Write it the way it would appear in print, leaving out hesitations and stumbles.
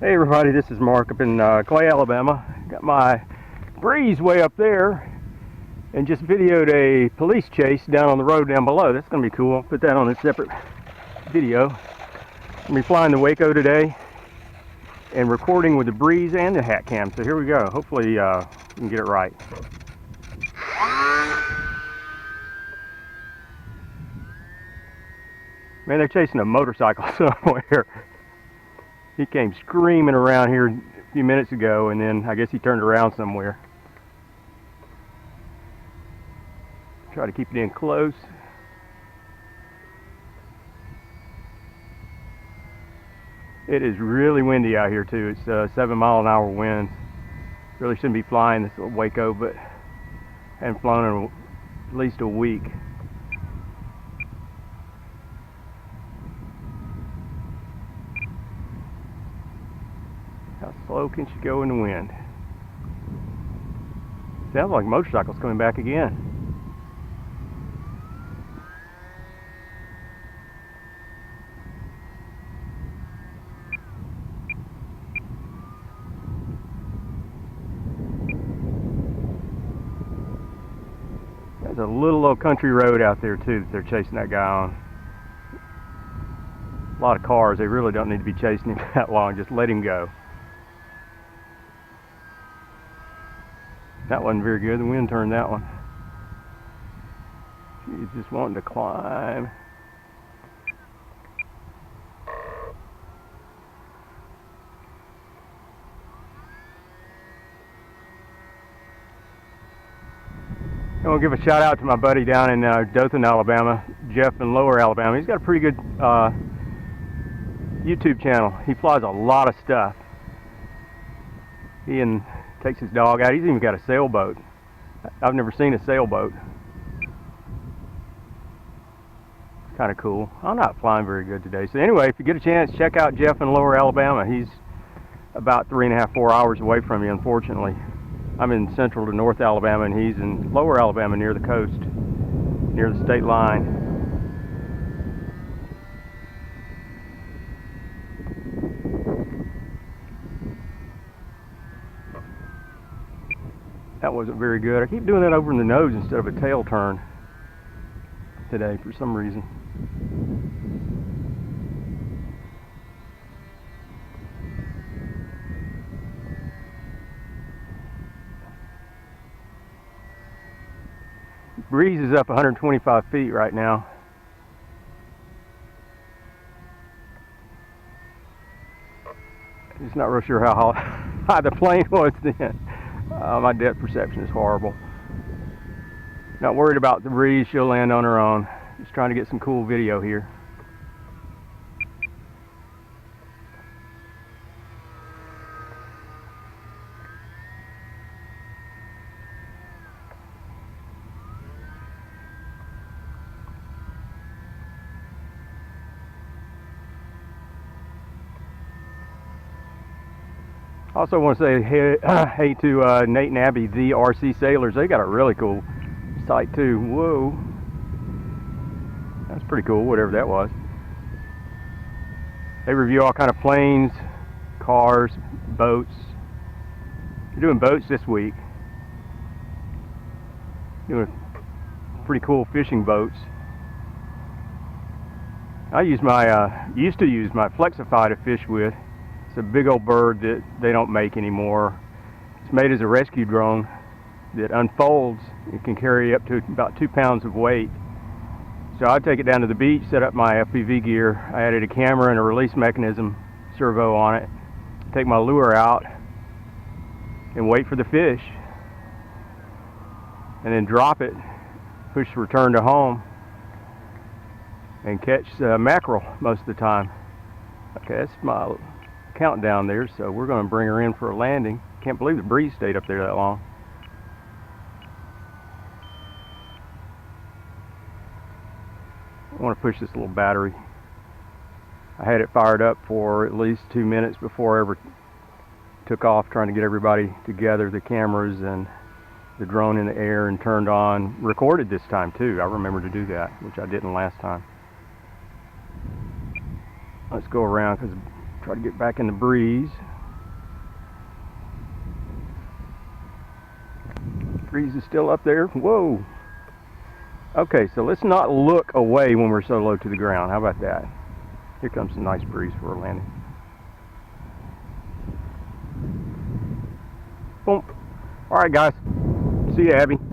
Hey everybody, this is Mark up in Clay, Alabama. Got my breeze way up there and just videoed a police chase down on the road down below. That's going to be cool. I'll put that on a separate video. I'm going to be flying to Waco today and recording with the breeze and the hat cam. So here we go. Hopefully we can get it right. Man, they're chasing a motorcycle somewhere. He came screaming around here a few minutes ago, and then I guess he turned around somewhere. Try to keep it in close. It is really windy out here too. It's 7-mile-an-hour winds. Really shouldn't be flying this little Waco, but I haven't flown in at least a week. How slow can she go in the wind? Sounds like motorcycles coming back again. There's a little old country road out there too that they're chasing that guy on. A lot of cars. They really don't need to be chasing him that long. Just let him go. That wasn't very good. The wind turned that one. She's just wanting to climb. I want to give a shout out to my buddy down in Dothan, Alabama, Jeff in Lower Alabama. He's got a pretty good YouTube channel. He flies a lot of stuff. He takes his dog out. He's even got a sailboat. I've never seen a sailboat. It's kind of cool. I'm not flying very good today. So anyway, if you get a chance, check out Jeff in Lower Alabama. He's about 3.5, 4 hours away from me, unfortunately. I'm in central to North Alabama, and he's in Lower Alabama near the coast, near the state line. That wasn't very good. I keep doing that over in the nose instead of a tail turn today for some reason. Breeze is up 125 feet right now. Just not real sure how high the plane was then. My depth perception is horrible. Not worried about the breeze, she'll land on her own. Just trying to get some cool video here. I also want to say hey to Nate and Abby, the RC Sailors. They got a really cool site too. Whoa. That's pretty cool, whatever that was. They review all kind of planes, cars, boats. They're doing boats this week. Doing pretty cool fishing boats. I used to use my Flexify to fish with. It's a big old bird that they don't make anymore. It's made as a rescue drone that unfolds. It can carry up to about 2 pounds of weight. So I'd take it down to the beach, set up my FPV gear. I added a camera and a release mechanism servo on it. Take my lure out and wait for the fish. And then drop it, push return to home, and catch mackerel most of the time. Okay, that's my countdown there, so we're going to bring her in for a landing. Can't believe the breeze stayed up there that long. I want to push this little battery. I had it fired up for at least 2 minutes before I ever took off, trying to get everybody together, the cameras and the drone in the air, and turned on, recorded this time too. I remember to do that, which I didn't last time. Let's go around because try to get back in the breeze. Breeze is still up there. Whoa. Okay, so let's not look away when we're so low to the ground. How about that? Here comes a nice breeze for a landing. Boom. All right, guys. See you, Abby.